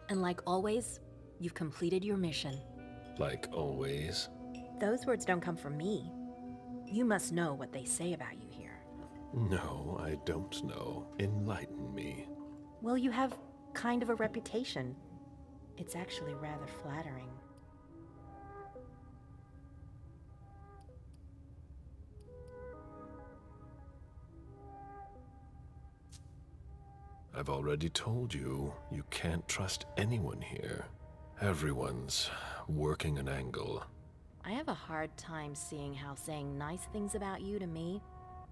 And like always, you've completed your mission. Like always. Those words don't come from me. You must know what they say about you here. No, I don't know. Enlighten me. Well, you have kind of a reputation. It's actually rather flattering. I've already told you, you can't trust anyone here. Everyone's working an angle. I have a hard time seeing how saying nice things about you to me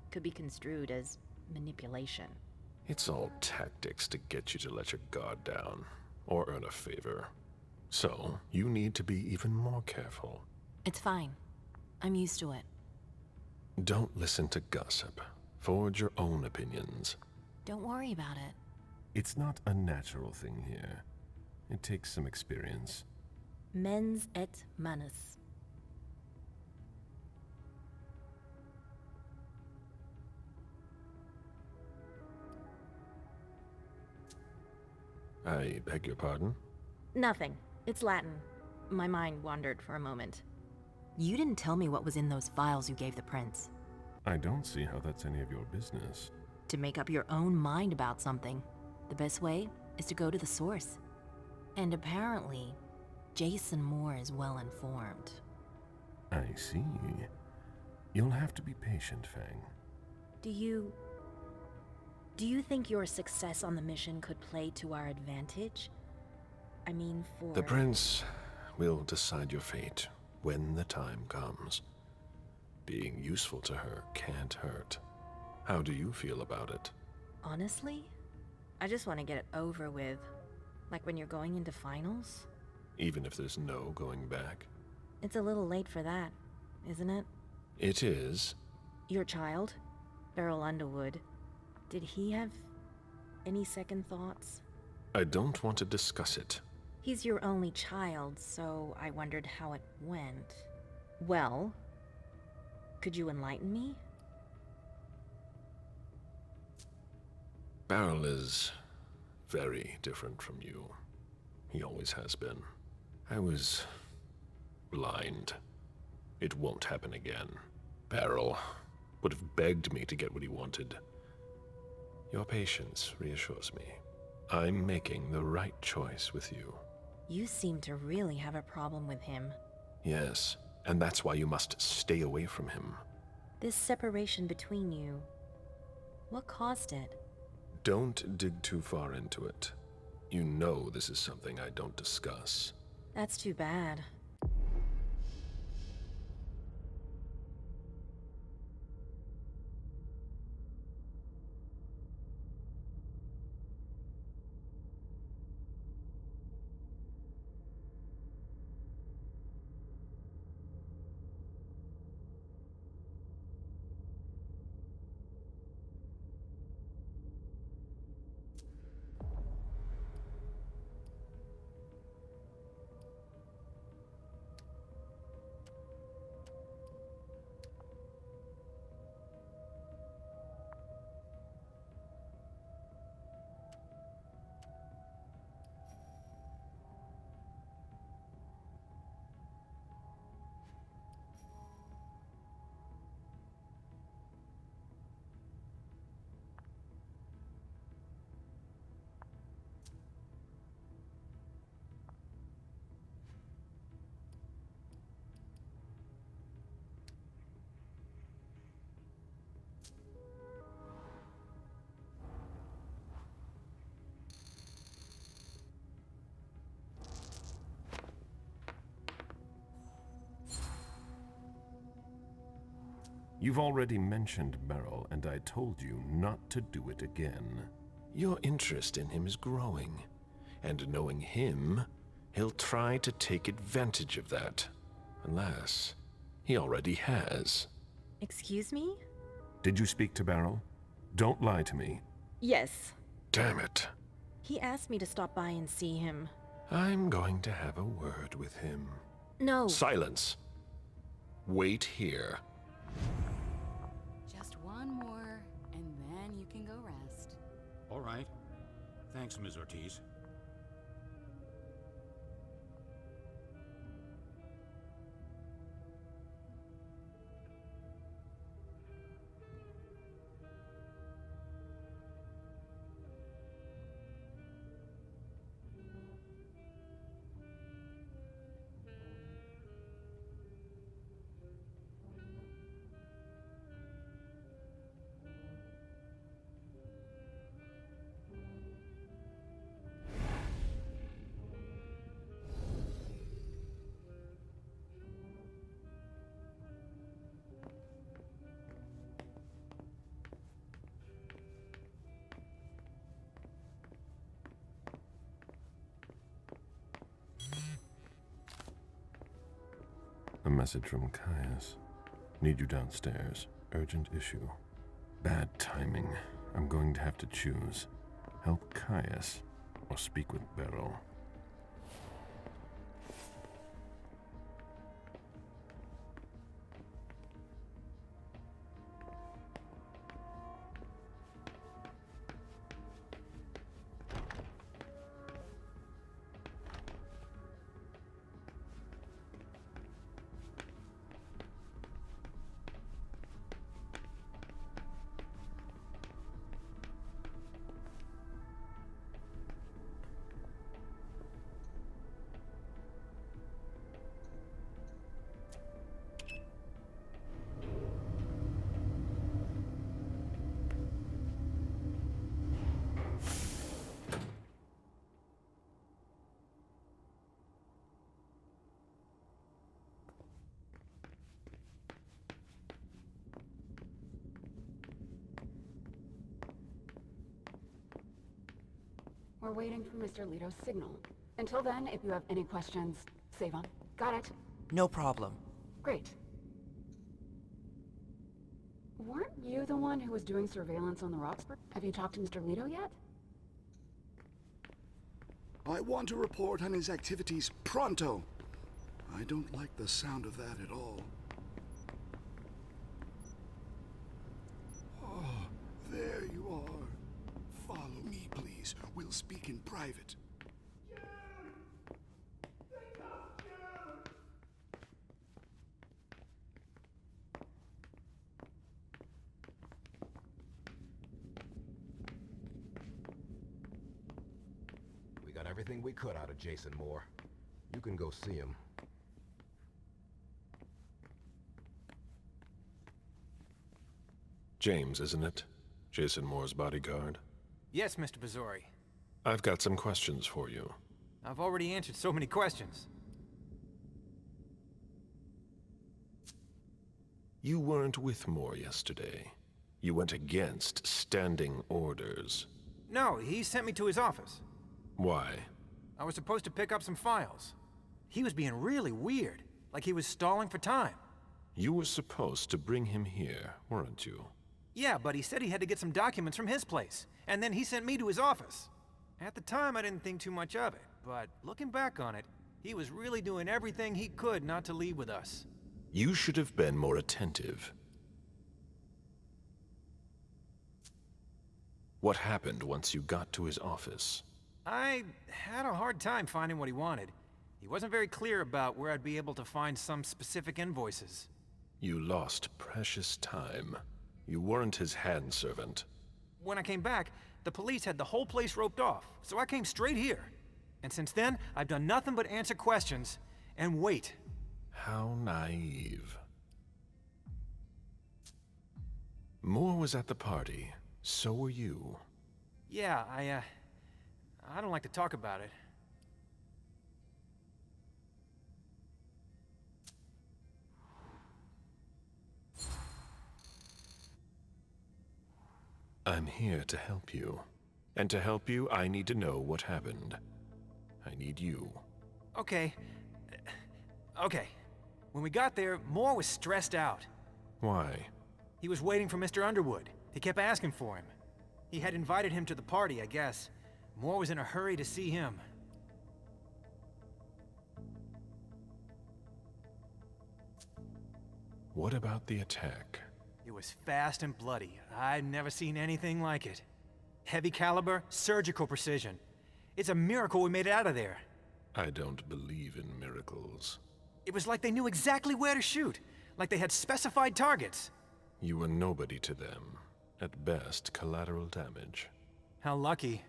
could be construed as manipulation. It's all tactics to get you to let your guard down, or earn a favor. So, you need to be even more careful. It's fine. I'm used to it. Don't listen to gossip. Forge your own opinions. Don't worry about it. It's not a natural thing here. It takes some experience. Mens et manus. I beg your pardon? Nothing. It's Latin. My mind wandered for a moment. You didn't tell me what was in those files you gave the prince. I don't see how that's any of your business. To make up your own mind about something, the best way is to go to the source. And apparently, Jason Moore is well informed. I see. You'll have to be patient, Fang. Do you think your success on the mission could play to our advantage? I mean, for... The prince will decide your fate when the time comes. Being useful to her can't hurt. How do you feel about it? Honestly? I just want to get it over with. Like when you're going into finals? Even if there's no going back? It's a little late for that, isn't it? It is. Your child, Beryl Underwood, did he have any second thoughts? I don't want to discuss it. He's your only child, so I wondered how it went. Well, could you enlighten me? Beryl is very different from you. He always has been. I was blind. It won't happen again. Beryl would have begged me to get what he wanted. Your patience reassures me. I'm making the right choice with you. You seem to really have a problem with him. Yes, and that's why you must stay away from him. This separation between you, what caused it? Don't dig too far into it. You know this is something I don't discuss. That's too bad. You've already mentioned Beryl, and I told you not to do it again. Your interest in him is growing, and knowing him, he'll try to take advantage of that. Unless he already has. Excuse me? Did you speak to Beryl? Don't lie to me. Yes. Damn it. He asked me to stop by and see him. I'm going to have a word with him. No. Silence. Wait here. Just one more, and then you can go rest. All right. Thanks, Ms. Ortiz. message from Caius. Need you downstairs. Urgent issue. Bad timing. I'm going to have to choose. Help Caius or speak with Beryl. We're waiting for Mr. Leto's signal. Until then, if you have any questions, save them. Got it? No problem. Great. Weren't you the one who was doing surveillance on the Roxburgh? Have you talked to Mr. Leto yet? I want to report on his activities pronto. I don't like the sound of that at all. Oh, there you are. Follow me, please. We'll speak in private. We got everything we could out of Jason Moore. You can go see him. James, isn't it? Jason Moore's bodyguard. Yes, Mr. Bazzori. I've got some questions for you. I've already answered so many questions. You weren't with Moore yesterday. You went against standing orders. No, he sent me to his office. Why? I was supposed to pick up some files. He was being really weird, like he was stalling for time. You were supposed to bring him here, weren't you? Yeah, but he said he had to get some documents from his place, and then he sent me to his office. At the time, I didn't think too much of it, but looking back on it, he was really doing everything he could not to leave with us. You should have been more attentive. What happened once you got to his office? I had a hard time finding what he wanted. He wasn't very clear about where I'd be able to find some specific invoices. You lost precious time. You weren't his handservant. When I came back, the police had the whole place roped off, so I came straight here. And since then, I've done nothing but answer questions and wait. How naive. Moore was at the party. So were you. Yeah, I don't like to talk about it. I'm here to help you. And to help you, I need to know what happened. I need you. Okay. Okay. When we got there, Moore was stressed out. Why? He was waiting for Mr. Underwood. He kept asking for him. He had invited him to the party, I guess. Moore was in a hurry to see him. What about the attack? It was fast and bloody. I'd never seen anything like it. Heavy caliber, surgical precision. It's a miracle we made it out of there. I don't believe in miracles. It was like they knew exactly where to shoot, like they had specified targets. You were nobody to them. At best, collateral damage. How lucky.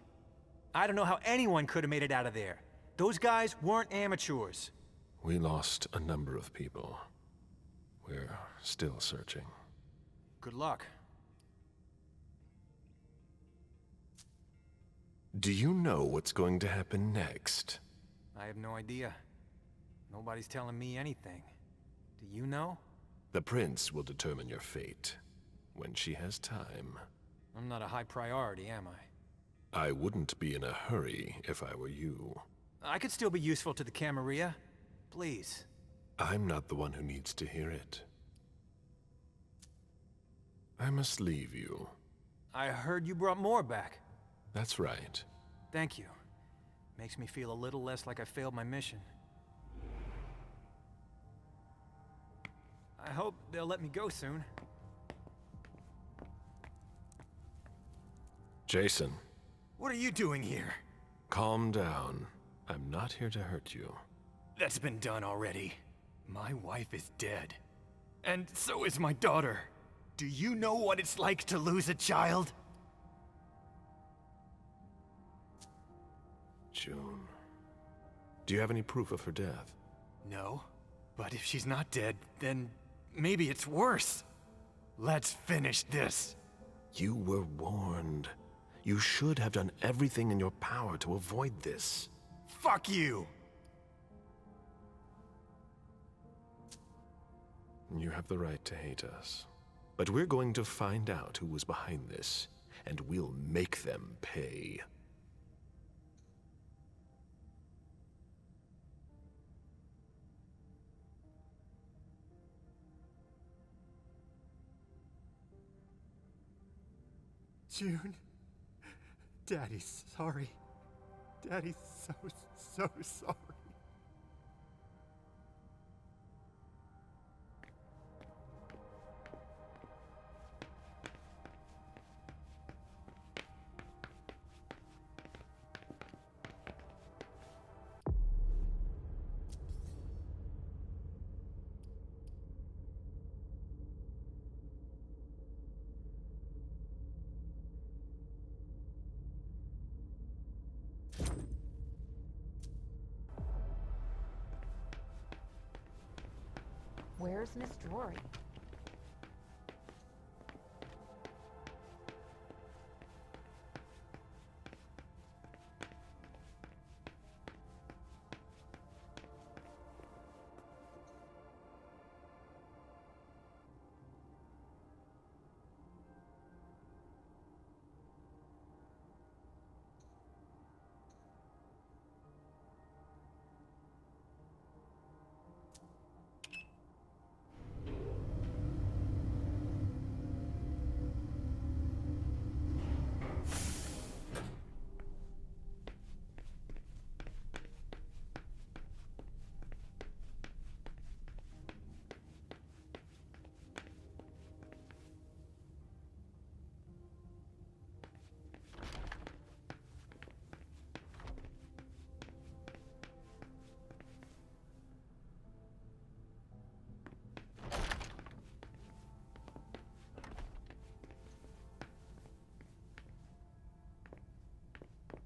I don't know how anyone could have made it out of there. Those guys weren't amateurs. We lost a number of people. We're still searching. Good luck. Do you know what's going to happen next? I have no idea. Nobody's telling me anything. Do you know? The Prince will determine your fate. When she has time. I'm not a high priority, am I? I wouldn't be in a hurry if I were you. I could still be useful to the Camarilla. Please. I'm not the one who needs to hear it. I must leave you. I heard you brought more back. That's right. Thank you. Makes me feel a little less like I failed my mission. I hope they'll let me go soon. Jason, What are you doing here? calm down. I'm not here to hurt you. That's been done already. My wife is dead. And so is my daughter. Do you know what it's like to lose a child? June. Do you have any proof of her death? No. But if she's not dead, then maybe it's worse. Let's finish this. You were warned. You should have done everything in your power to avoid this. Fuck you! You have the right to hate us. But we're going to find out who was behind this, and we'll make them pay. June. Daddy's sorry. Daddy's so sorry. Where's Miss Drury?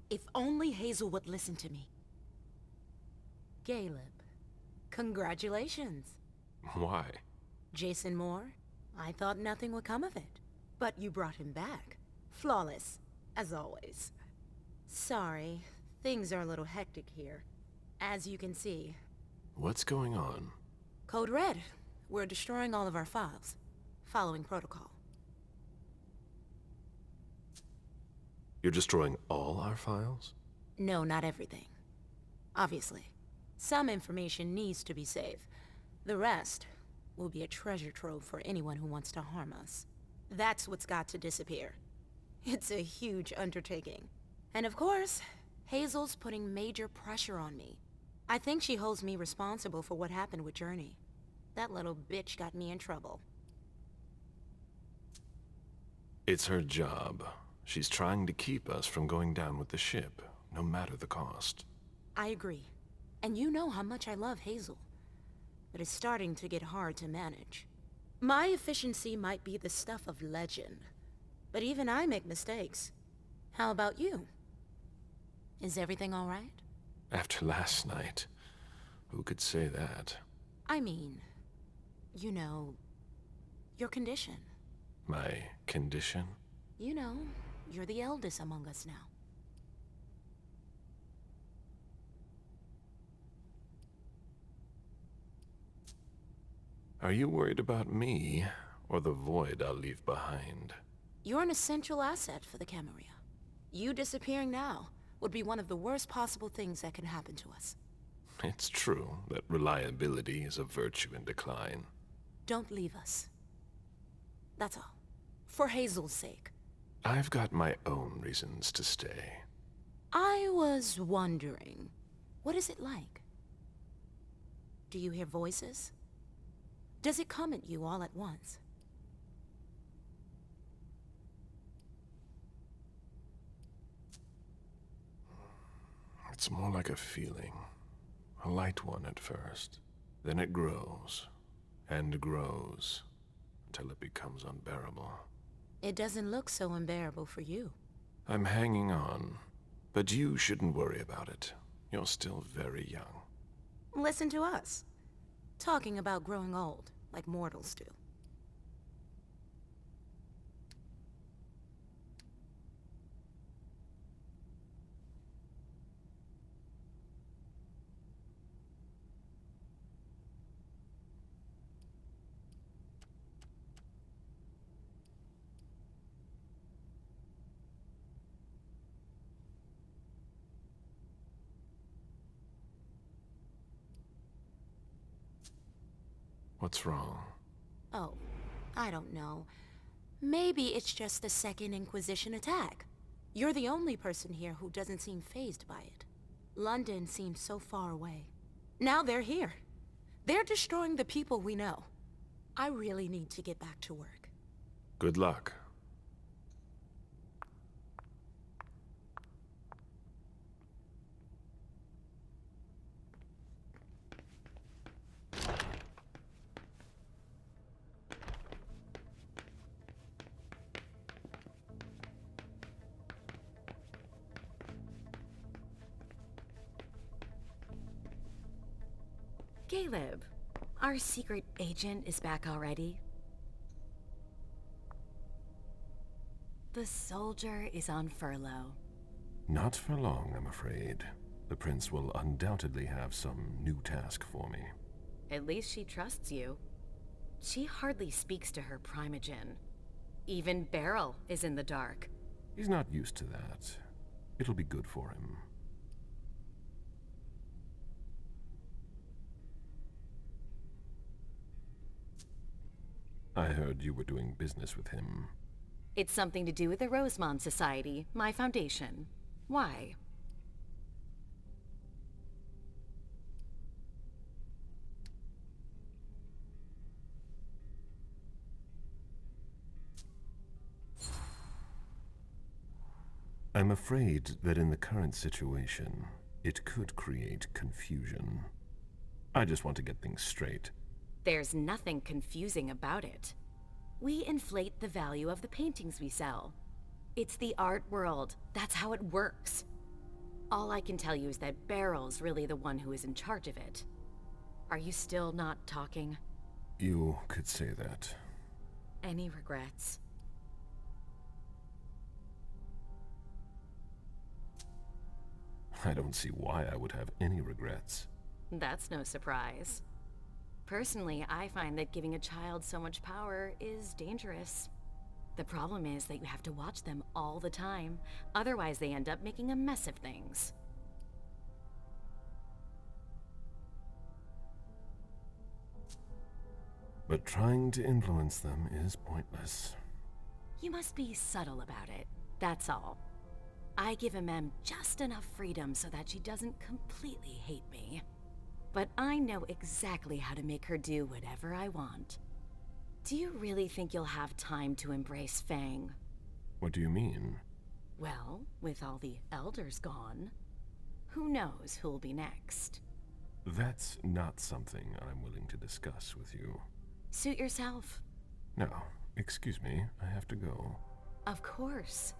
If only Hazel would listen to me. Galeb, congratulations. Why? Jason Moore, I thought nothing would come of it. But you brought him back. Flawless, as always. Sorry, things are a little hectic here. As you can see. What's going on? Code Red. We're destroying all of our files. Following protocol. You're destroying all our files? No, not everything. Obviously. Some information needs to be saved. The rest will be a treasure trove for anyone who wants to harm us. That's what's got to disappear. It's a huge undertaking. And of course, Hazel's putting major pressure on me. I think she holds me responsible for what happened with Journey. That little bitch got me in trouble. It's her job. She's trying to keep us from going down with the ship, no matter the cost. I agree. And you know how much I love Hazel. But it's starting to get hard to manage. My efficiency might be the stuff of legend. But even I make mistakes. How about you? Is everything all right? After last night, who could say that? I mean, you know, your condition. My condition? You know, you're the eldest among us now. Are you worried about me, or the void I'll leave behind? You're an essential asset for the Camarilla. You disappearing now would be one of the worst possible things that can happen to us. It's true that reliability is a virtue in decline. Don't leave us. That's all. For Hazel's sake. I've got my own reasons to stay. I was wondering, what is it like? Do you hear voices? Does it come at you all at once? It's more like a feeling. A light one at first. Then it grows, and grows, until it becomes unbearable. It doesn't look so unbearable for you. I'm hanging on, but you shouldn't worry about it. You're still very young. Listen to us. Talking about growing old, like mortals do. What's wrong? Oh, I don't know. Maybe it's just the Second Inquisition attack. You're the only person here who doesn't seem fazed by it. London seems so far away. Now they're here. They're destroying the people we know. I really need to get back to work. Good luck. Galeb, our secret agent is back already. The soldier is on furlough. Not for long, I'm afraid. The prince will undoubtedly have some new task for me. At least she trusts you. She hardly speaks to her primogen. Even Beryl is in the dark. He's not used to that. It'll be good for him. I heard you were doing business with him. It's something to do with the Rosemont Society, my foundation. Why? I'm afraid that in the current situation, it could create confusion. I just want to get things straight. There's nothing confusing about it. We inflate the value of the paintings we sell. It's the art world. That's how it works. All I can tell you is that Beryl's really the one who is in charge of it. Are you still not talking? You could say that. Any regrets? I don't see why I would have any regrets. That's no surprise. Personally, I find that giving a child so much power is dangerous. The problem is that you have to watch them all the time. Otherwise, they end up making a mess of things. But trying to influence them is pointless. You must be subtle about it, that's all. I give Emem just enough freedom so that she doesn't completely hate me. But I know exactly how to make her do whatever I want. Do you really think you'll have time to embrace Fang? What do you mean? Well, with all the elders gone, who knows who'll be next? That's not something I'm willing to discuss with you. Suit yourself. No, excuse me, I have to go. Of course.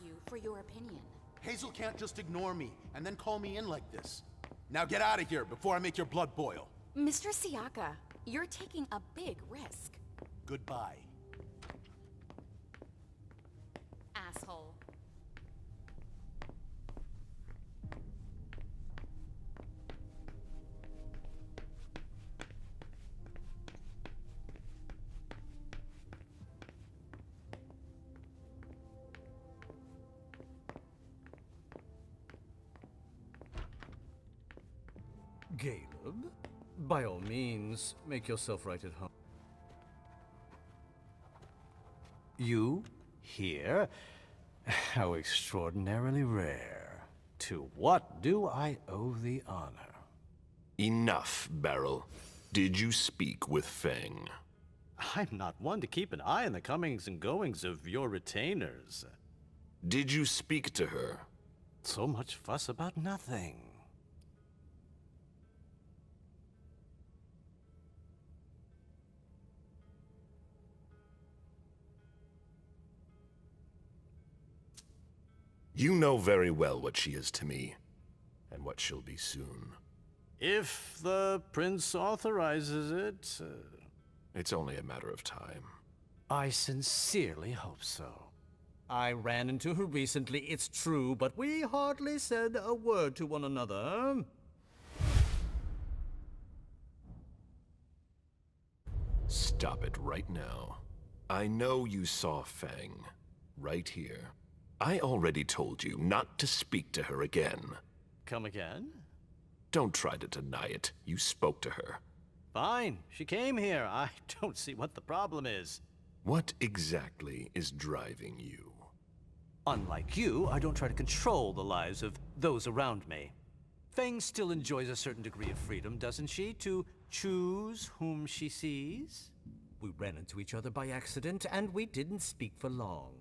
you for your opinion. Hazel can't just ignore me and then call me in like this. Now get out of here before I make your blood boil. Mr. Siaka, you're taking a big risk. Goodbye. Asshole. Galeb, by all means, make yourself right at home. You? Here? How extraordinarily rare. To what do I owe the honor? Enough, Beryl. Did you speak with Feng? I'm not one to keep an eye on the comings and goings of your retainers. Did you speak to her? So much fuss about nothing. You know very well what she is to me, and what she'll be soon. If the prince authorizes it... It's only a matter of time. I sincerely hope so. I ran into her recently, it's true, but we hardly said a word to one another. Stop it right now. I know you saw Feng. Right here. I already told you not to speak to her again. Come again? Don't try to deny it. You spoke to her. Fine. She came here. I don't see what the problem is. What exactly is driving you? Unlike you, I don't try to control the lives of those around me. Feng still enjoys a certain degree of freedom, doesn't she, to choose whom she sees? We ran into each other by accident, and we didn't speak for long.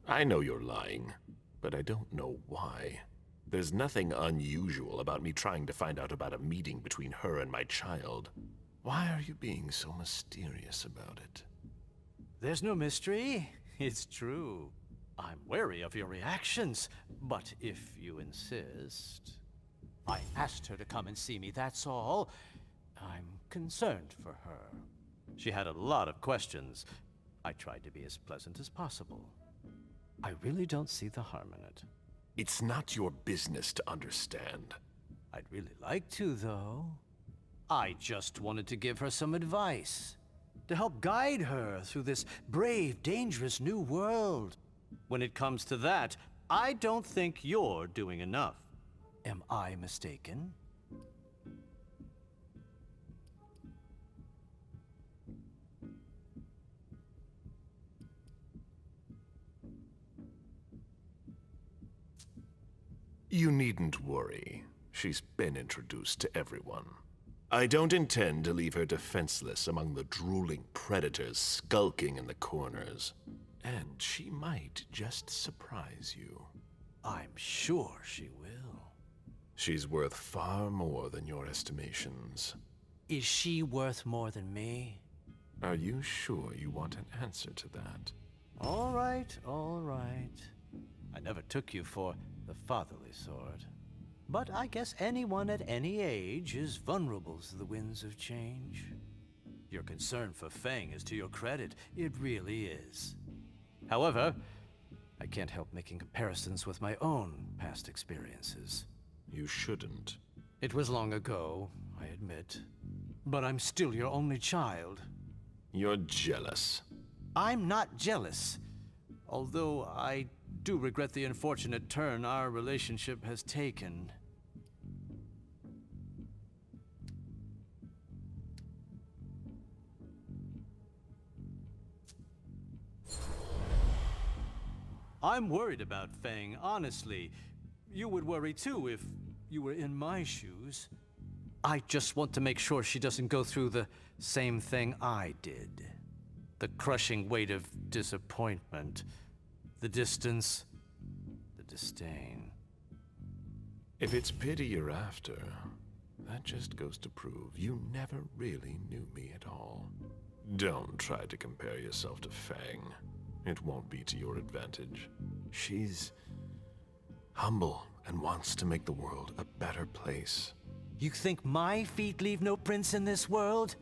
I know you're lying, but I don't know why. There's nothing unusual about me trying to find out about a meeting between her and my child. Why are you being so mysterious about it? There's no mystery. It's true. I'm wary of your reactions, but if you insist... I asked her to come and see me, that's all. I'm concerned for her. She had a lot of questions. I tried to be as pleasant as possible. I really don't see the harm in it. It's not your business to understand. I'd really like to, though. I just wanted to give her some advice. To help guide her through this brave, dangerous new world. When it comes to that, I don't think you're doing enough. Am I mistaken? You needn't worry. She's been introduced to everyone. I don't intend to leave her defenseless among the drooling predators skulking in the corners. And she might just surprise you. I'm sure she will. She's worth far more than your estimations. Is she worth more than me? Are you sure you want an answer to that? All right, all right. I never took you for the fatherly sort. But I guess anyone at any age is vulnerable to the winds of change. Your concern for Feng is to your credit. It really is. However, I can't help making comparisons with my own past experiences. You shouldn't. It was long ago, I admit. But I'm still your only child. You're jealous. I'm not jealous. Although I do regret the unfortunate turn our relationship has taken. I'm worried about Feng, honestly. You would worry too if you were in my shoes, I just want to make sure she doesn't go through the same thing I did. The crushing weight of disappointment, the distance, the disdain. If it's pity you're after, that just goes to prove you never really knew me at all. Don't try to compare yourself to Fang. It won't be to your advantage. She's humble and wants to make the world a better place. You think my feet leave no prints in this world?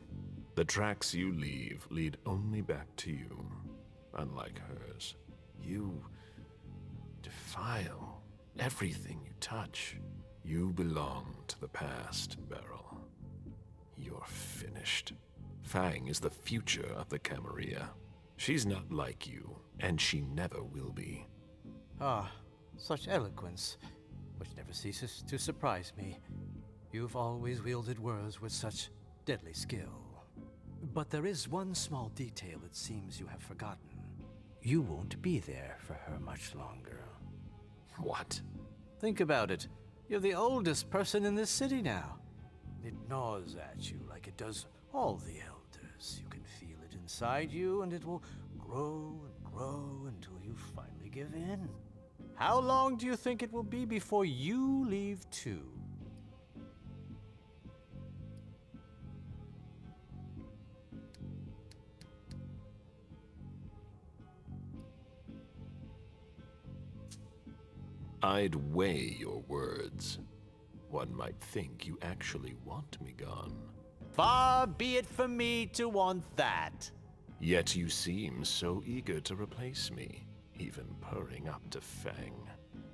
The tracks you leave lead only back to you, unlike hers. You defile everything you touch. You belong to the past, Beryl. You're finished. Fang is the future of the Camarilla. She's not like you, and she never will be. Ah, such eloquence, which never ceases to surprise me. You've always wielded words with such deadly skill. But there is one small detail it seems you have forgotten. You won't be there for her much longer. What? Think about it. You're the oldest person in this city now. It gnaws at you like it does all the elders. You can feel it inside you, and it will grow and grow until you finally give in. How long do you think it will be before you leave too? I'd weigh your words. One might think you actually want me gone. Far be it from me to want that. Yet you seem so eager to replace me, even purring up to Fang.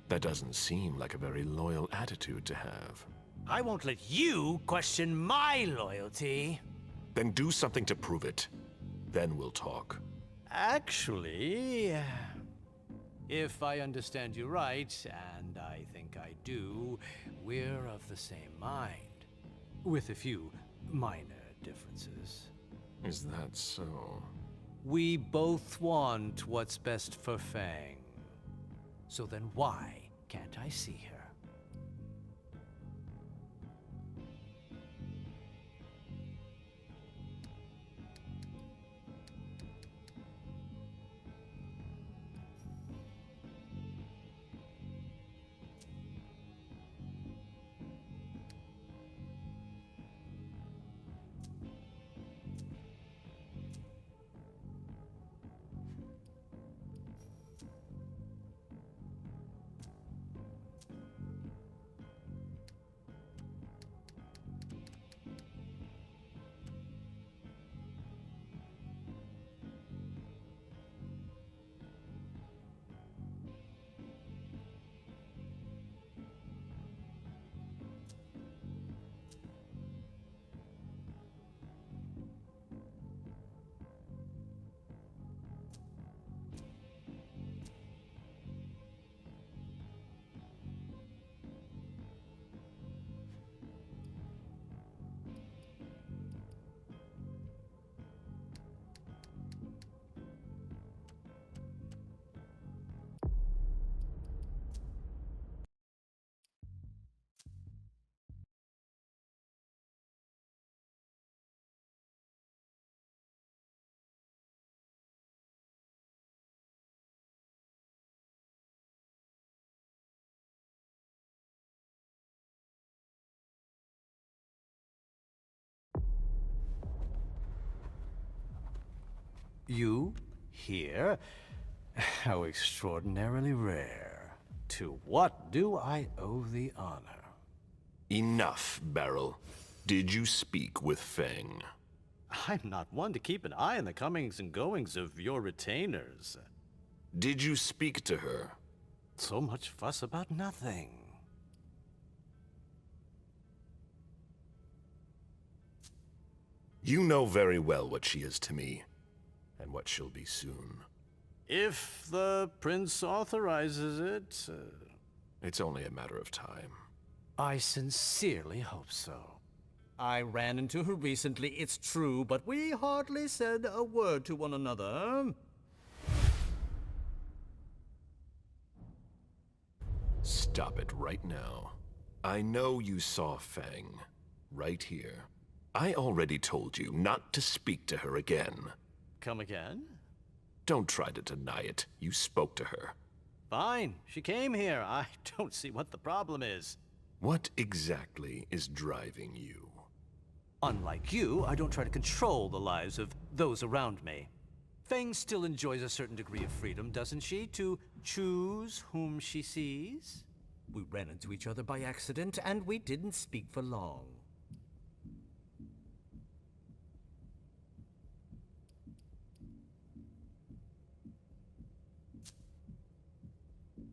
That doesn't seem like a very loyal attitude to have. I won't let you question my loyalty. Then do something to prove it. Then we'll talk. Actually, if I understand you right, and I think I do, we're of the same mind. With a few minor differences. Is that so? We both want what's best for Fang. So then why can't I see her? You here? How extraordinarily rare. To what do I owe the honor? Enough, Beryl. Did you speak with Fang? I'm not one to keep an eye on the comings and goings of your retainers. Did you speak to her? So much fuss about nothing. You know very well what she is to me, and what she'll be soon. If the prince authorizes it... It's only a matter of time. I sincerely hope so. I ran into her recently, it's true, but we hardly said a word to one another. Stop it right now. I know you saw Fang. Right here. I already told you not to speak to her again. Come again? Don't try to deny it. You spoke to her. Fine. She came here. I don't see what the problem is. What exactly is driving you? Unlike you, I don't try to control the lives of those around me. Fang still enjoys a certain degree of freedom, doesn't she, to choose whom she sees? We ran into each other by accident, and we didn't speak for long.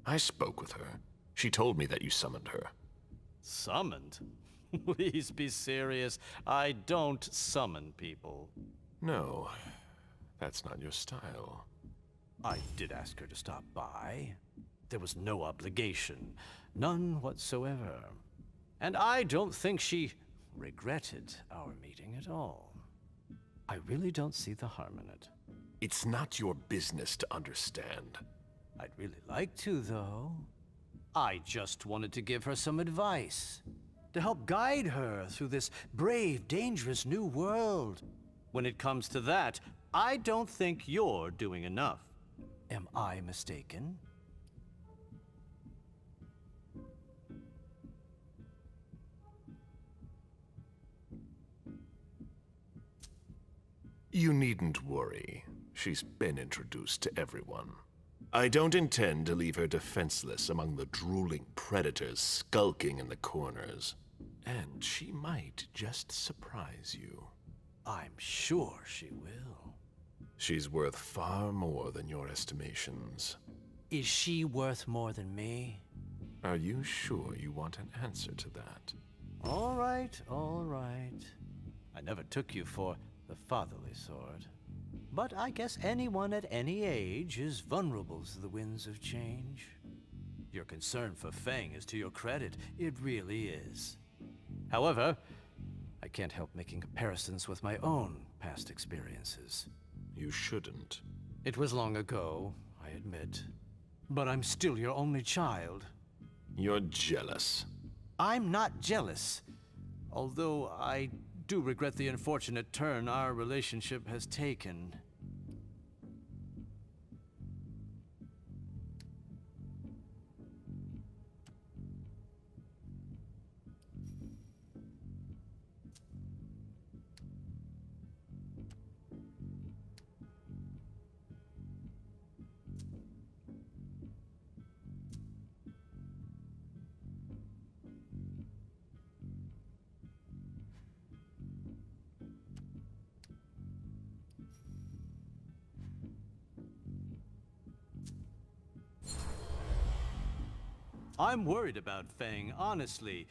I spoke with her. She told me that you summoned her. Summoned? Please be serious. I don't summon people. No, that's not your style. I did ask her to stop by. There was no obligation. None whatsoever. And I don't think she regretted our meeting at all. I really don't see the harm in it. It's not your business to understand. I'd really like to, though. I just wanted to give her some advice. To help guide her through this brave, dangerous new world. When it comes to that, I don't think you're doing enough. Am I mistaken? You needn't worry. She's been introduced to everyone. I don't intend to leave her defenseless among the drooling predators skulking in the corners. And she might just surprise you. I'm sure she will. She's worth far more than your estimations. Is she worth more than me? Are you sure you want an answer to that? All right, all right. I never took you for the fatherly sort. But I guess anyone at any age is vulnerable to the winds of change. Your concern for Fang is to your credit. It really is. However, I can't help making comparisons with my own past experiences. You shouldn't. It was long ago, I admit. But I'm still your only child. You're jealous. I'm not jealous. Although I do regret the unfortunate turn our relationship has taken. I'm worried about Fang, honestly.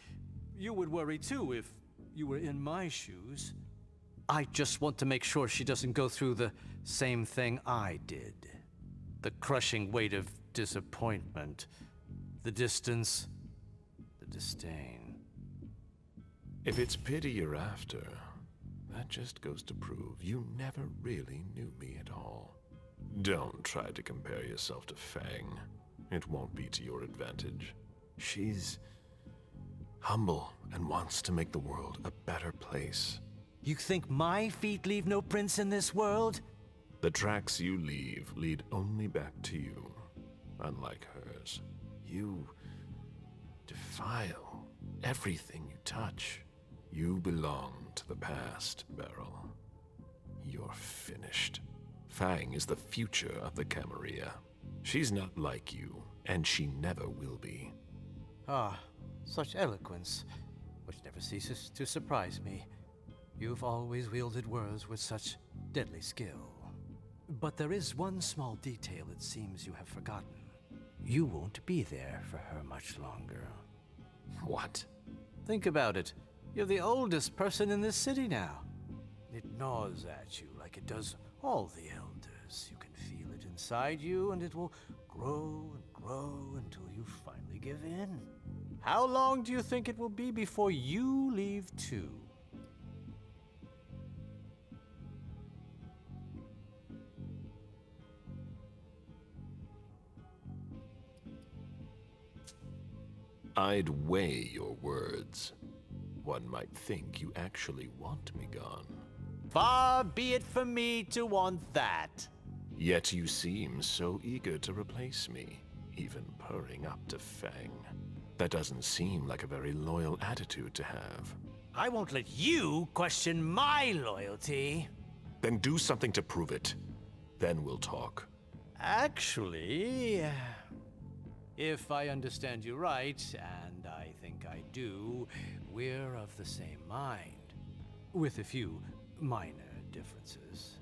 You would worry too if you were in my shoes. I just want to make sure she doesn't go through the same thing I did. The crushing weight of disappointment, the distance, the disdain. If it's pity you're after, that just goes to prove you never really knew me at all. Don't try to compare yourself to Fang. It won't be to your advantage. She's humble and wants to make the world a better place. You think my feet leave no prints in this world? The tracks you leave lead only back to you, unlike hers. You defile everything you touch. You belong to the past, Beryl. You're finished. Fang is the future of the Camarilla. She's not like you, and she never will be. Ah, such eloquence, which never ceases to surprise me. You've always wielded words with such deadly skill. But there is one small detail it seems you have forgotten. You won't be there for her much longer. What? Think about it. You're the oldest person in this city now. It gnaws at you like it does all the elders. You can feel it inside you, and it will grow and grow until you finally give in. How long do you think it will be before you leave too? I'd weigh your words. One might think you actually want me gone. Far be it from me to want that. Yet you seem so eager to replace me, even purring up to Fang. That doesn't seem like a very loyal attitude to have. I won't let you question my loyalty. Then do something to prove it. Then we'll talk. Actually, if I understand you right, and I think I do, we're of the same mind. With a few minor differences.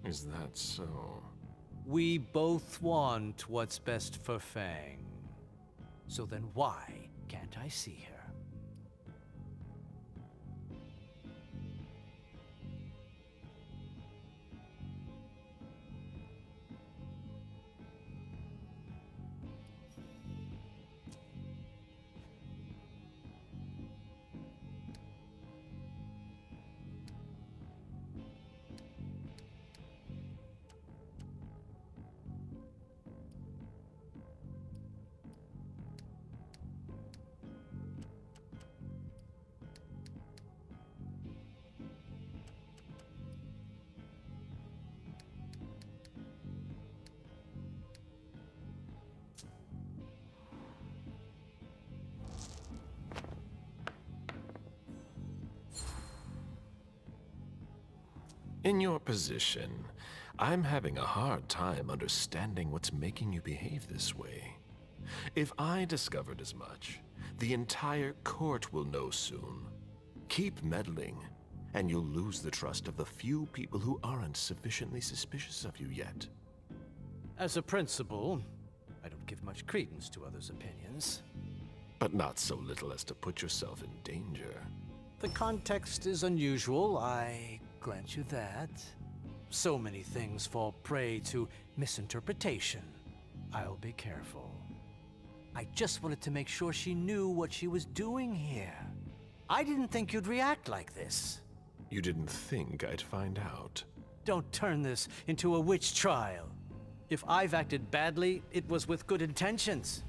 Is that so? We both want what's best for Fang. So then why can't I see her? In your position, I'm having a hard time understanding what's making you behave this way. If I discovered as much, the entire court will know soon. Keep meddling, and you'll lose the trust of the few people who aren't sufficiently suspicious of you yet. As a principal, I don't give much credence to others' opinions. But not so little as to put yourself in danger. The context is unusual, I grant you that. So many things fall prey to misinterpretation. I'll be careful. I just wanted to make sure she knew what she was doing here. I didn't think you'd react like this. You didn't think I'd find out. Don't turn this into a witch trial. If I've acted badly, it was with good intentions.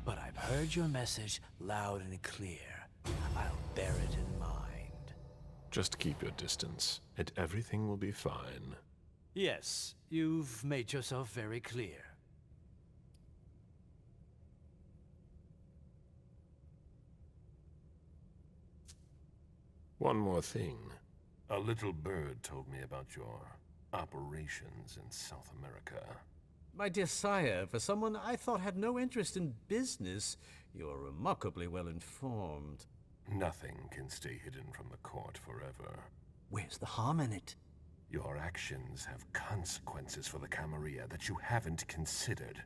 But I've heard your message loud and clear. I'll bear it in mind. Just keep your distance, and everything will be fine. Yes, you've made yourself very clear. One more thing. A little bird told me about your operations in South America. My dear sire, for someone I thought had no interest in business, you're remarkably well informed. Nothing can stay hidden from the court forever. Where's the harm in it? Your actions have consequences for the Camarilla that you haven't considered.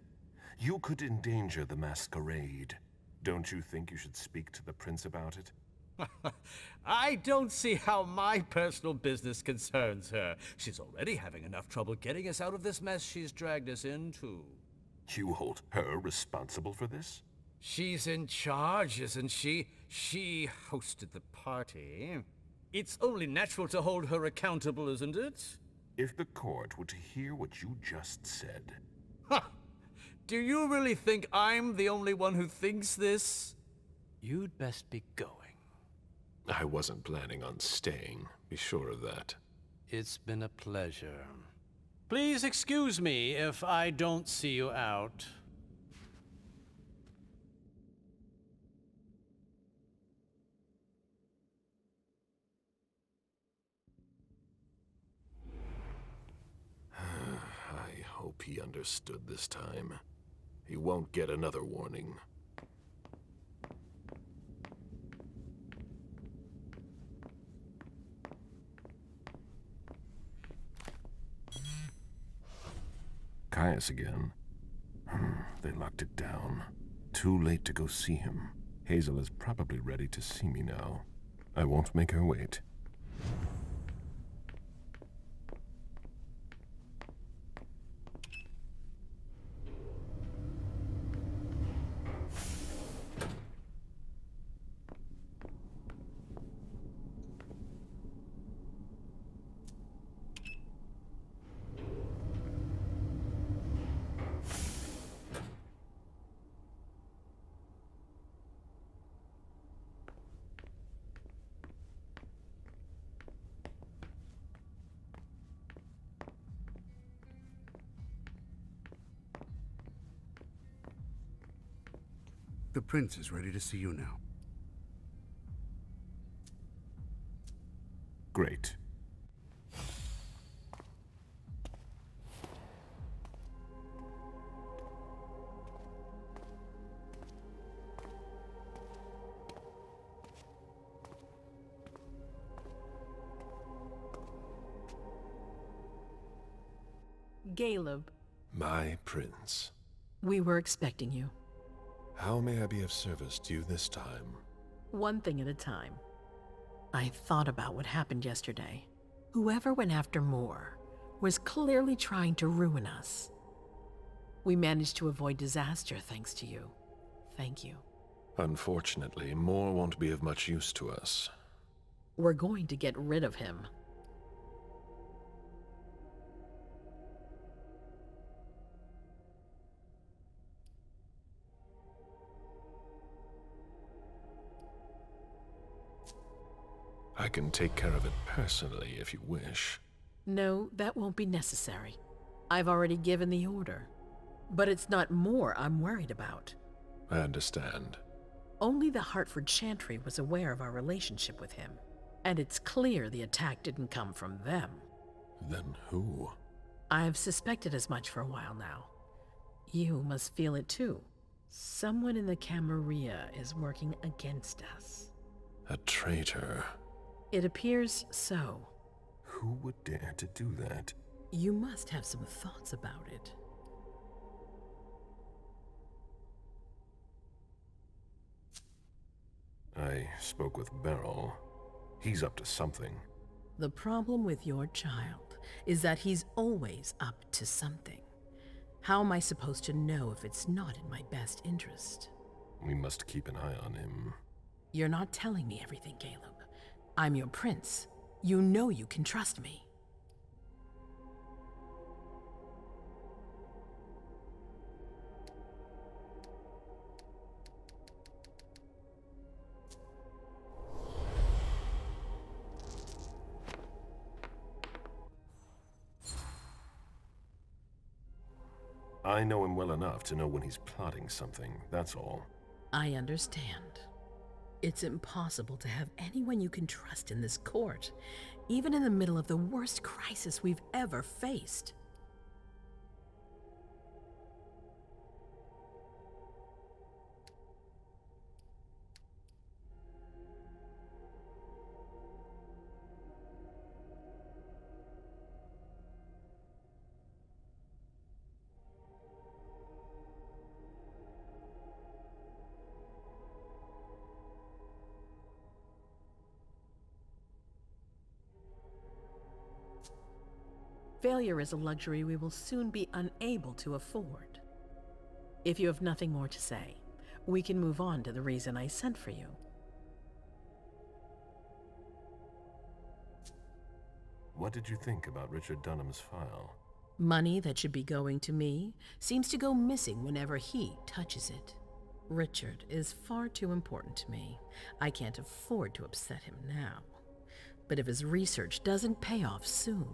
You could endanger the Masquerade. Don't you think you should speak to the prince about it? I don't see how my personal business concerns her. She's already having enough trouble getting us out of this mess she's dragged us into. You hold her responsible for this? She's in charge, isn't she? She hosted the party. It's only natural to hold her accountable, isn't it? If the court were to hear what you just said... Ha! Do you really think I'm the only one who thinks this? You'd best be going. I wasn't planning on staying, be sure of that. It's been a pleasure. Please excuse me if I don't see you out. I hope he understood this time. He won't get another warning. Caius again. They locked it down. Too late to go see him. Hazel is probably ready to see me now. I won't make her wait. The prince is ready to see you now. Great. Galeb. My prince. We were expecting you. How may I be of service to you this time? One thing at a time. I thought about what happened yesterday. Whoever went after Moore was clearly trying to ruin us. We managed to avoid disaster thanks to you. Thank you. Unfortunately, Moore won't be of much use to us. We're going to get rid of him. I can take care of it personally if you wish. No, that won't be necessary. I've already given the order. But it's not Moore I'm worried about. I understand. Only the Hartford Chantry was aware of our relationship with him. And it's clear the attack didn't come from them. Then who? I've suspected as much for a while now. You must feel it too. Someone in the Camarilla is working against us. A traitor. It appears so. Who would dare to do that? You must have some thoughts about it. I spoke with Beryl. He's up to something. The problem with your child is that he's always up to something. How am I supposed to know if it's not in my best interest? We must keep an eye on him. You're not telling me everything, Galeb. I'm your prince. You know you can trust me. I know him well enough to know when he's plotting something, that's all. I understand. It's impossible to have anyone you can trust in this court, even in the middle of the worst crisis we've ever faced. Failure is a luxury we will soon be unable to afford. If you have nothing more to say, we can move on to the reason I sent for you. What did you think about Richard Dunham's file? Money that should be going to me seems to go missing whenever he touches it. Richard is far too important to me. I can't afford to upset him now. But if his research doesn't pay off soon,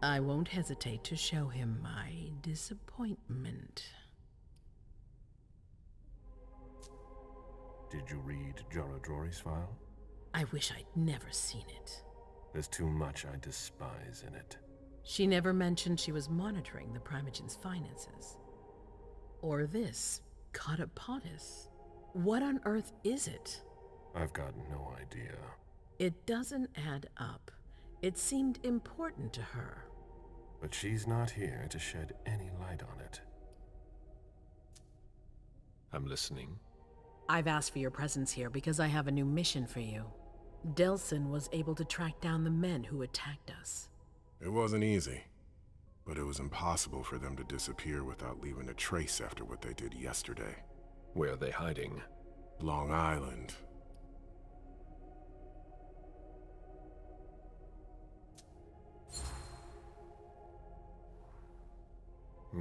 I won't hesitate to show him my disappointment. Did you read Jara Drory's file? I wish I'd never seen it. There's too much I despise in it. She never mentioned she was monitoring the Primogen's finances. Or this, Catapotis. What on earth is it? I've got no idea. It doesn't add up. It seemed important to her. But she's not here to shed any light on it. I'm listening. I've asked for your presence here because I have a new mission for you. Delsin was able to track down the men who attacked us. It wasn't easy, but it was impossible for them to disappear without leaving a trace after what they did yesterday. Where are they hiding? Long Island.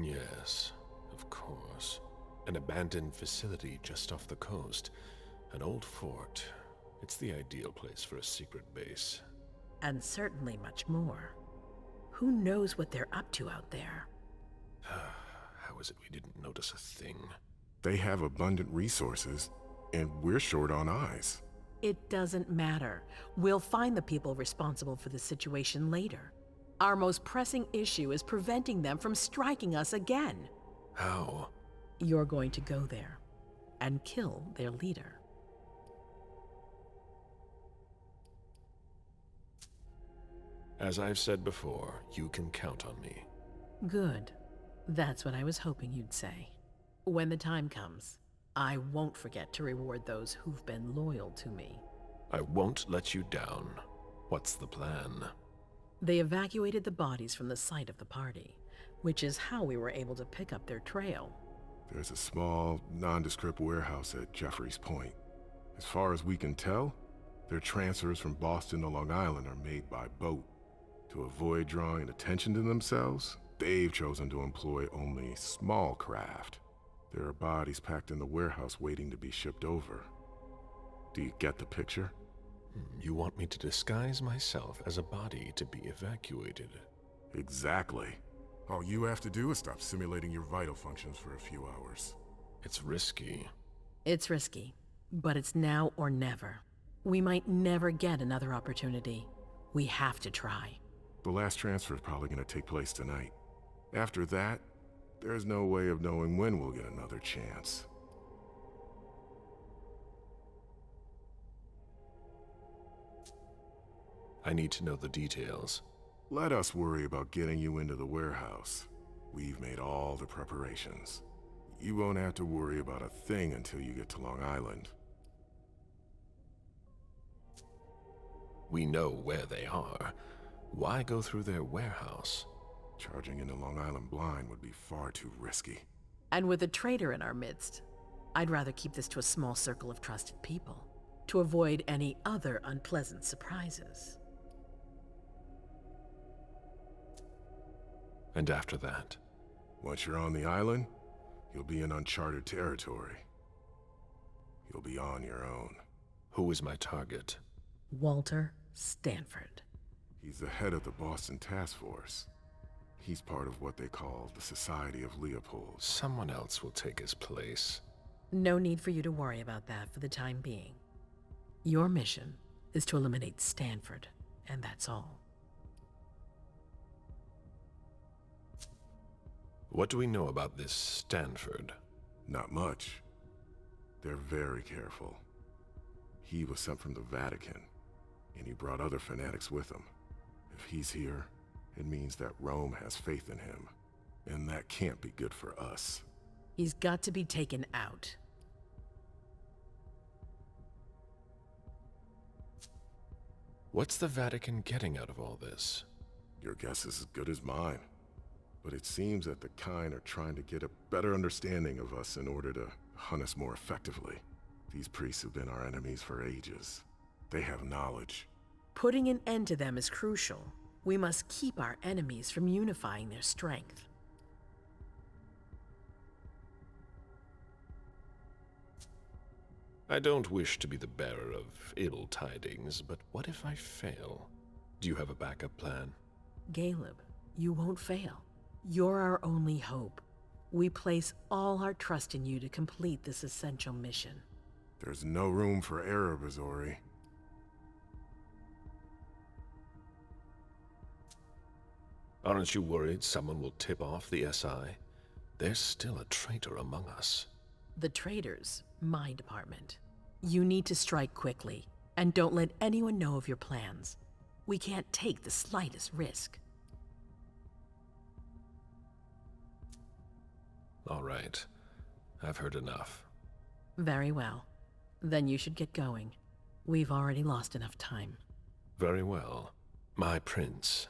Yes, of course. An abandoned facility just off the coast. An old fort. It's the ideal place for a secret base. And certainly much more. Who knows what they're up to out there? How is it we didn't notice a thing? They have abundant resources, and we're short on eyes. It doesn't matter. We'll find the people responsible for the situation later. Our most pressing issue is preventing them from striking us again. How? You're going to go there and kill their leader. As I've said before, you can count on me. Good. That's what I was hoping you'd say. When the time comes, I won't forget to reward those who've been loyal to me. I won't let you down. What's the plan? They evacuated the bodies from the site of the party, which is how we were able to pick up their trail. There's a small, nondescript warehouse at Jeffrey's Point. As far as we can tell, their transfers from Boston to Long Island are made by boat. To avoid drawing attention to themselves, they've chosen to employ only small craft. There are bodies packed in the warehouse waiting to be shipped over. Do you get the picture? You want me to disguise myself as a body to be evacuated? Exactly. All you have to do is stop simulating your vital functions for a few hours. It's risky. It's risky, but it's now or never. We might never get another opportunity. We have to try. The last transfer is probably going to take place tonight. After that, there's no way of knowing when we'll get another chance. I need to know the details. Let us worry about getting you into the warehouse. We've made all the preparations. You won't have to worry about a thing until you get to Long Island. We know where they are. Why go through their warehouse? Charging into Long Island blind would be far too risky. And with a traitor in our midst, I'd rather keep this to a small circle of trusted people, to avoid any other unpleasant surprises. And after that? Once you're on the island, you'll be in uncharted territory. You'll be on your own. Who is my target? Walter Stanford. He's the head of the Boston Task Force. He's part of what they call the Society of Leopold. Someone else will take his place. No need for you to worry about that for the time being. Your mission is to eliminate Stanford, and that's all. What do we know about this Stanford? Not much. They're very careful. He was sent from the Vatican, and he brought other fanatics with him. If he's here, it means that Rome has faith in him, and that can't be good for us. He's got to be taken out. What's the Vatican getting out of all this? Your guess is as good as mine. But it seems that the kind are trying to get a better understanding of us in order to hunt us more effectively. These priests have been our enemies for ages. They have knowledge. Putting an end to them is crucial. We must keep our enemies from unifying their strength. I don't wish to be the bearer of ill tidings, but what if I fail? Do you have a backup plan? Galeb, you won't fail. You're our only hope. We place all our trust in you to complete this essential mission. There's no room for error, Bazori. Aren't you worried someone will tip off the SI? There's still a traitor among us. The traitors, my department. You need to strike quickly, and don't let anyone know of your plans. We can't take the slightest risk. All right. I've heard enough. Very well. Then you should get going. We've already lost enough time. Very well. My prince.